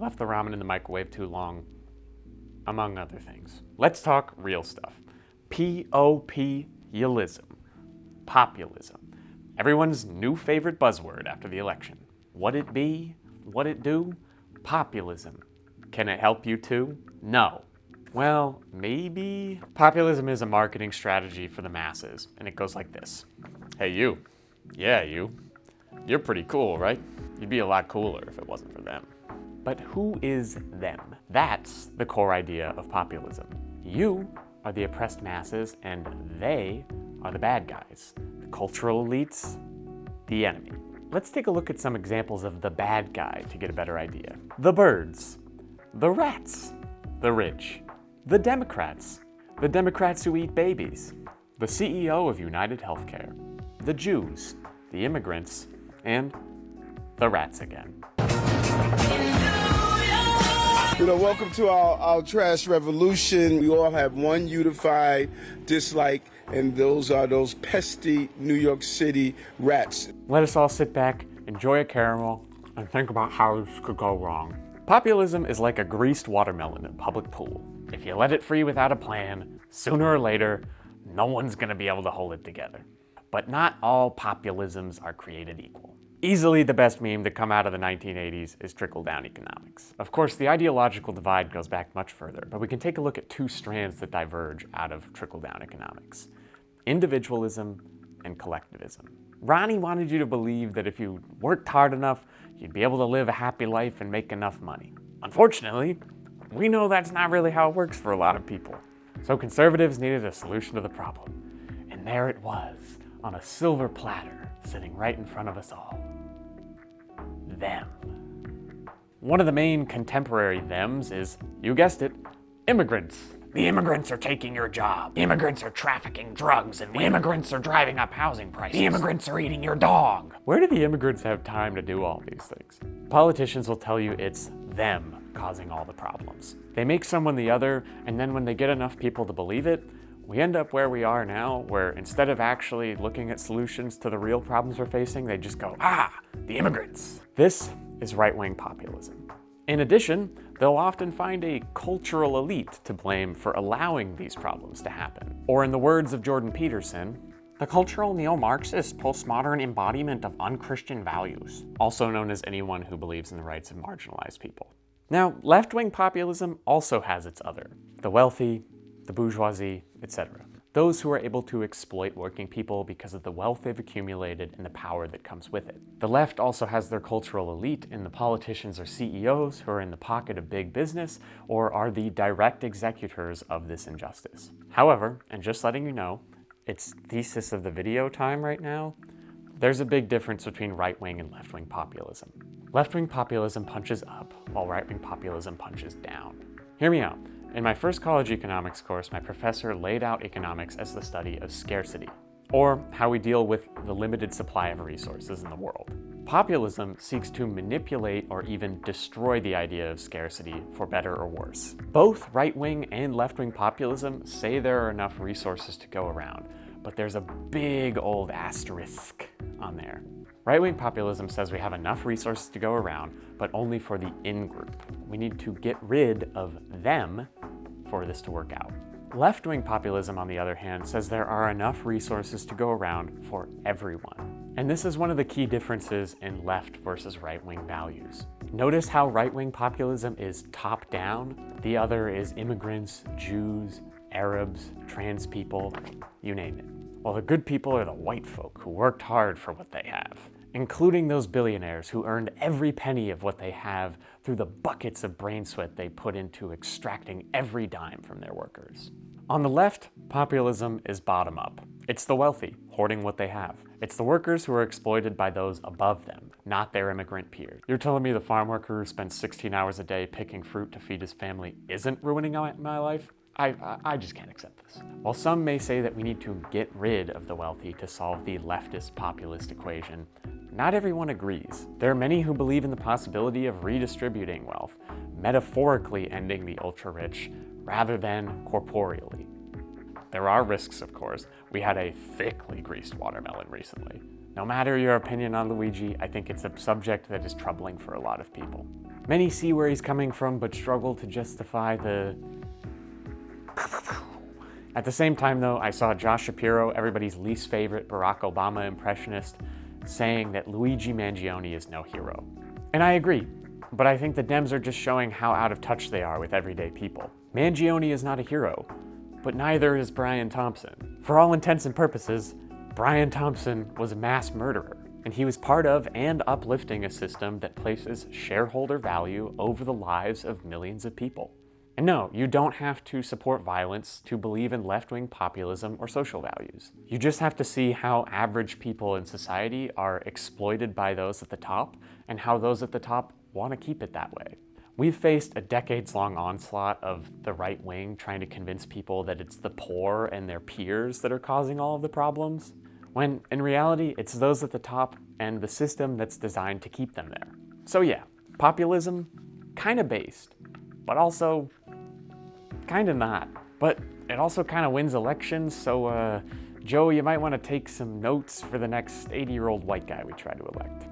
left the ramen in the microwave too long, among other things. Let's talk real stuff. P-O-P-ulism. Populism. Everyone's new favorite buzzword after the election. What it be? What it do? Populism. Can it help you too? No. Well, maybe. Populism is a marketing strategy for the masses, and it goes like this. Hey, you. Yeah, you. You're pretty cool, right? You'd be a lot cooler if it wasn't for them. But who is them? That's the core idea of populism. You are the oppressed masses, and they are the bad guys. The cultural elites, the enemy. Let's take a look at some examples of the bad guy to get a better idea. The birds, the rats, the rich, the Democrats who eat babies, the CEO of United Healthcare, the Jews, the immigrants, and the rats again. Welcome to our trash revolution. We all have one unified dislike, and those are those pesky New York City rats. Let us all sit back, enjoy a caramel, and think about how this could go wrong. Populism is like a greased watermelon in a public pool. If you let it free without a plan, sooner or later, no one's gonna be able to hold it together. But not all populisms are created equal. Easily the best meme to come out of the 1980s is trickle-down economics. Of course, the ideological divide goes back much further, but we can take a look at two strands that diverge out of trickle-down economics: individualism and collectivism. Ronnie wanted you to believe that if you worked hard enough, you'd be able to live a happy life and make enough money. Unfortunately, we know that's not really how it works for a lot of people. So conservatives needed a solution to the problem. And there it was, on a silver platter, sitting right in front of us all. Them. One of the main contemporary thems is, you guessed it, immigrants. The immigrants are taking your job. The immigrants are trafficking drugs, and the immigrants are driving up housing prices. The immigrants are eating your dog. Where do the immigrants have time to do all these things? Politicians will tell you it's them causing all the problems. They make someone the other, and then when they get enough people to believe it, we end up where we are now, where instead of actually looking at solutions to the real problems we're facing, they just go, the immigrants. This is right-wing populism. In addition, they'll often find a cultural elite to blame for allowing these problems to happen. Or in the words of Jordan Peterson, the cultural neo-Marxist postmodern embodiment of unchristian values, also known as anyone who believes in the rights of marginalized people. Now, left-wing populism also has its other, the wealthy, the bourgeoisie, etc. Those who are able to exploit working people because of the wealth they've accumulated and the power that comes with it. The left also has their cultural elite in the politicians or CEOs who are in the pocket of big business or are the direct executors of this injustice. However, and just letting you know, it's thesis of the video time right now, there's a big difference between right-wing and left-wing populism. Left-wing populism punches up, while right-wing populism punches down. Hear me out. In my first college economics course, my professor laid out economics as the study of scarcity, or how we deal with the limited supply of resources in the world. Populism seeks to manipulate or even destroy the idea of scarcity for better or worse. Both right-wing and left-wing populism say there are enough resources to go around, but there's a big old asterisk on there. Right-wing populism says we have enough resources to go around, but only for the in-group. We need to get rid of them for this to work out. Left-wing populism, on the other hand, says there are enough resources to go around for everyone. And this is one of the key differences in left versus right-wing values. Notice how right-wing populism is top-down, the other is immigrants, Jews, Arabs, trans people, you name it. While the good people are the white folk who worked hard for what they have, including those billionaires who earned every penny of what they have through the buckets of brain sweat they put into extracting every dime from their workers. On the left, populism is bottom up. It's the wealthy hoarding what they have. It's the workers who are exploited by those above them, not their immigrant peers. You're telling me the farm worker who spends 16 hours a day picking fruit to feed his family isn't ruining my life? I just can't accept this. While some may say that we need to get rid of the wealthy to solve the leftist populist equation, not everyone agrees. There are many who believe in the possibility of redistributing wealth, metaphorically ending the ultra-rich rather than corporeally. There are risks, of course. We had a thickly greased watermelon recently. No matter your opinion on Luigi, I think it's a subject that is troubling for a lot of people. Many see where he's coming from, but struggle to justify the... At the same time, though, I saw Josh Shapiro, everybody's least favorite Barack Obama impressionist, saying that Luigi Mangione is no hero. And I agree, but I think the Dems are just showing how out of touch they are with everyday people. Mangione is not a hero, but neither is Brian Thompson. For all intents and purposes, Brian Thompson was a mass murderer, and he was part of and uplifting a system that places shareholder value over the lives of millions of people. And no, you don't have to support violence to believe in left-wing populism or social values. You just have to see how average people in society are exploited by those at the top, and how those at the top want to keep it that way. We've faced a decades-long onslaught of the right wing trying to convince people that it's the poor and their peers that are causing all of the problems, when in reality, it's those at the top and the system that's designed to keep them there. So yeah, populism, kinda based, but also kinda not. But it also kinda wins elections, so Joe, you might wanna take some notes for the next 80-year-old white guy we try to elect.